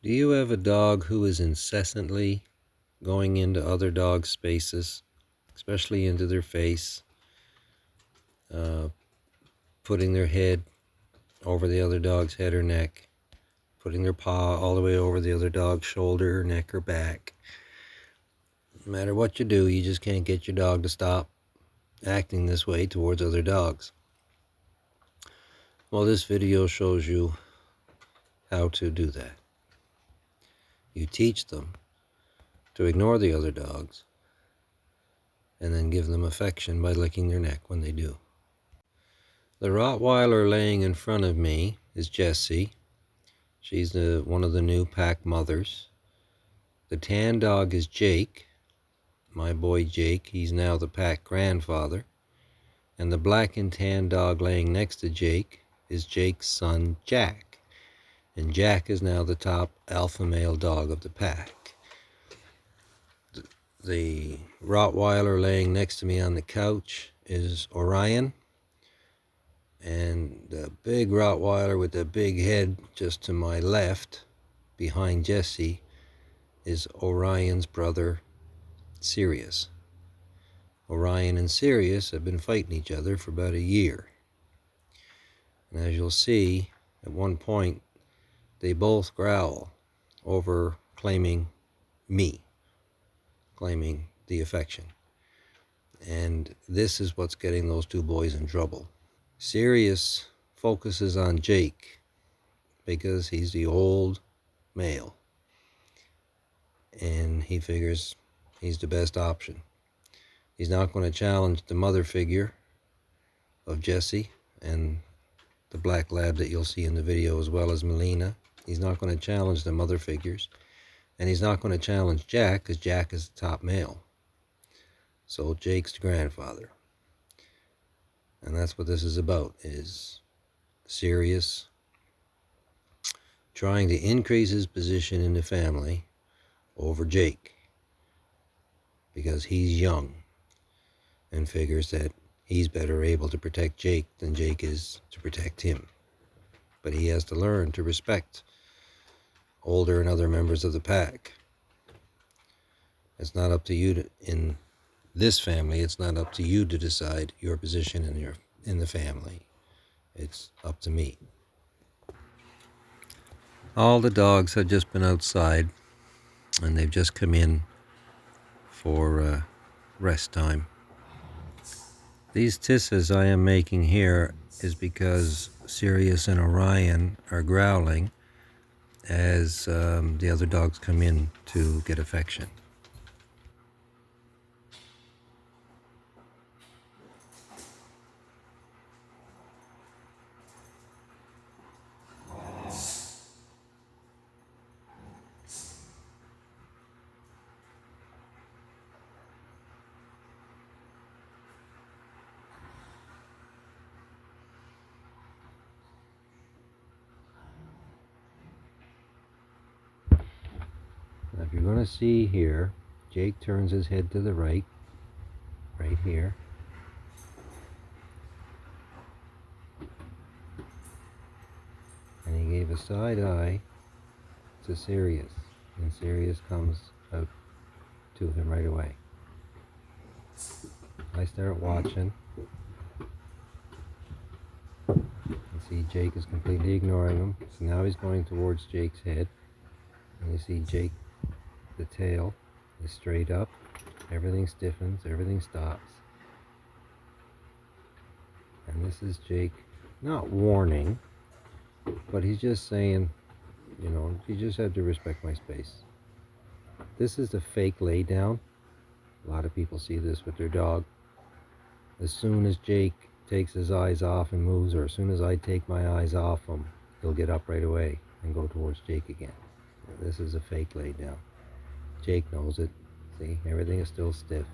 Do you have a dog who is incessantly going into other dogs' spaces, especially into their face, putting their head over the other dog's head or neck, putting their paw all the way over the other dog's shoulder or neck or back? No matter what you do, you just can't get your dog to stop acting this way towards other dogs. Well, this video shows you how to do that. You teach them to ignore the other dogs and then give them affection by licking their neck when they do. The Rottweiler laying in front of me is Jessie. She's one of the new pack mothers. The tan dog is Jake, my boy Jake. He's now the pack grandfather. And the black and tan dog laying next to Jake is Jake's son Jack. And Jack is now the top alpha male dog of the pack. The Rottweiler laying next to me on the couch is Orion. And the big Rottweiler with the big head just to my left, behind Jessie, is Orion's brother, Sirius. Orion and Sirius have been fighting each other for about a year. And as you'll see, at one point, they both growl over claiming me, claiming the affection. And this is what's getting those two boys in trouble. Sirius focuses on Jake because he's the old male. And he figures he's the best option. He's not going to challenge the mother figure of Jessie and the black lab that you'll see in the video, as well as Melina. He's not going to challenge the mother figures. And he's not going to challenge Jack, because Jack is the top male. So Jake's the grandfather. And that's what this is about, is Sirius trying to increase his position in the family over Jake, because he's young and figures that he's better able to protect Jake than Jake is to protect him. But he has to learn to respect older and other members of the pack. It's not up to you to, in this family, it's not up to you to decide your position in the family. It's up to me. All the dogs have just been outside, and they've just come in for rest time. These tisses I am making here is because Sirius and Orion are growling as the other dogs come in to get affection. Now, if you're going to see here, Jake turns his head to the right here. And he gave a side eye to Sirius, and Sirius comes out to him right away. I start watching and see Jake is completely ignoring him. So now he's going towards Jake's head, and you see Jake, the tail is straight up, everything stiffens, everything stops. And this is Jake not warning, but he's just saying, you know, you just have to respect my space. This is the fake lay down. A lot of people see this with their dog. As soon as Jake takes his eyes off and moves, or as soon as I take my eyes off him, he'll get up right away and go towards Jake again. This is a fake lay down. Jake knows it. See, everything is still stiff.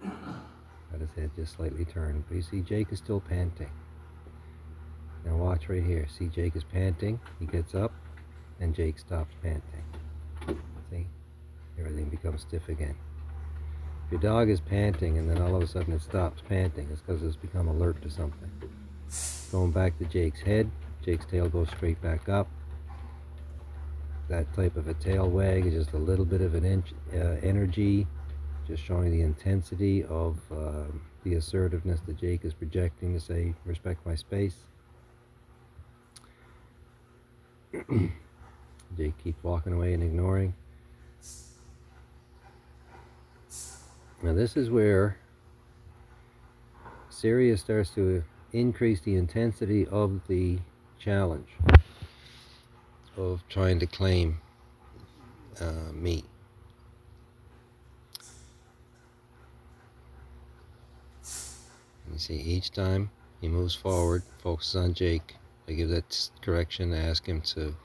Got his head just slightly turned. But you see, Jake is still panting. Now watch right here. See, Jake is panting. He gets up, and Jake stops panting. See? Everything becomes stiff again. If your dog is panting, and then all of a sudden it stops panting, it's because it's become alert to something. Going back to Jake's head, Jake's tail goes straight back up. that type of a tail wag is just a little bit of an energy, just showing the intensity of the assertiveness that Jake is projecting to say, respect my space. Jake keeps walking away and ignoring. Now this is where Sirius starts to increase the intensity of the challenge of trying to claim me. You see, each time he moves forward, focuses on Jake. I give that correction, ask him to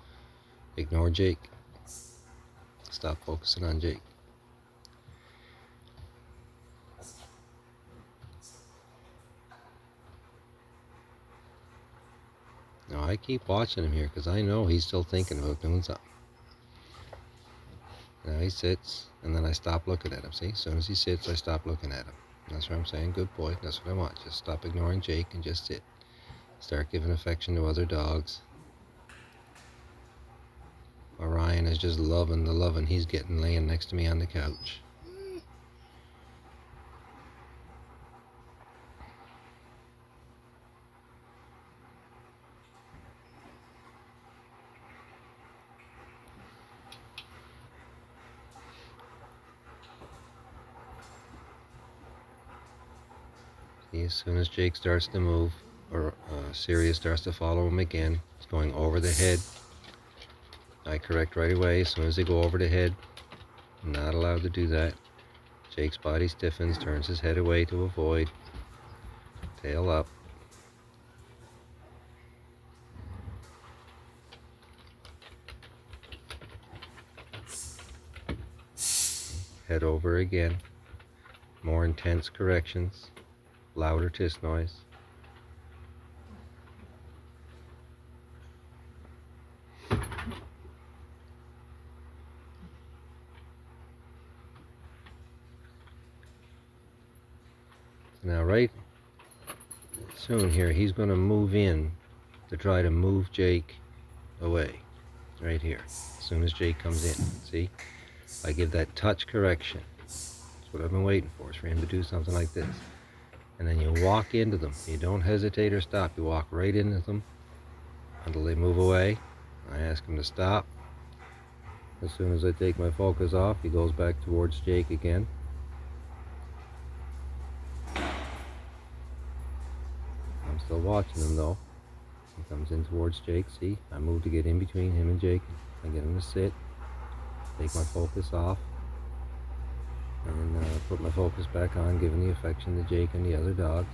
ignore Jake. Stop focusing on Jake. Now I keep watching him here because I know he's still thinking about doing something. Now he sits, and then I stop looking at him. See, as soon as he sits, I stop looking at him. That's what I'm saying. Good boy. That's what I want. Just stop ignoring Jake and just sit. Start giving affection to other dogs. Orion is just loving the loving he's getting laying next to me on the couch. See, as soon as Jake starts to move, or Sirius starts to follow him again, he's going over the head. I correct right away. As soon as they go over the head, I'm not allowed to do that. Jake's body stiffens, turns his head away to avoid. Tail up. Head over again. More intense corrections. Louder tisk noise. Now right soon here, he's going to move in to try to move Jake away. Right here. As soon as Jake comes in. See? I give that touch correction. That's what I've been waiting for, is for him to do something like this. And then you walk into them. You don't hesitate or stop. You walk right into them until they move away. I ask him to stop. As soon as I take my focus off, he goes back towards Jake again. I'm still watching him though. He comes in towards Jake. See, I move to get in between him and Jake. I get him to sit. Take my focus off. And put my focus back on, giving the affection to Jake and the other dogs.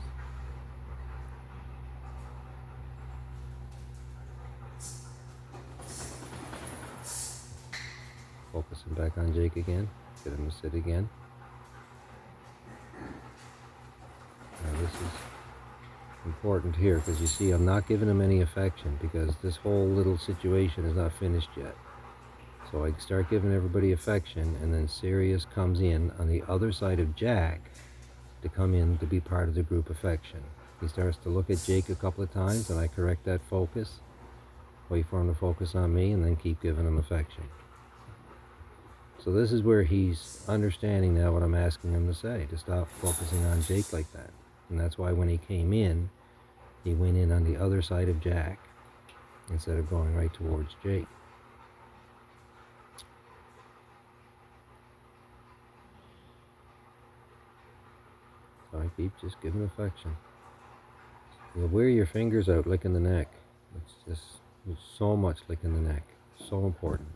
Focusing back on Jake again. Get him to sit again. Now this is important here because you see I'm not giving him any affection because this whole little situation is not finished yet. So I start giving everybody affection, and then Sirius comes in on the other side of Jack to come in to be part of the group affection. He starts to look at Jake a couple of times, and I correct that focus. Wait for him to focus on me, and then keep giving him affection. So this is where he's understanding now what I'm asking him to say, to stop focusing on Jake like that. And that's why when he came in, he went in on the other side of Jack instead of going right towards Jake. So I keep just giving affection. You'll wear your fingers out licking the neck. It's so much licking the neck. So important.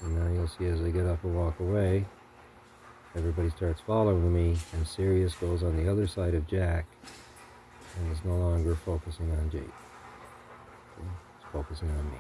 And now you'll see as I get up and walk away, everybody starts following me, and Sirius goes on the other side of Jack and is no longer focusing on Jake. It's focusing on me.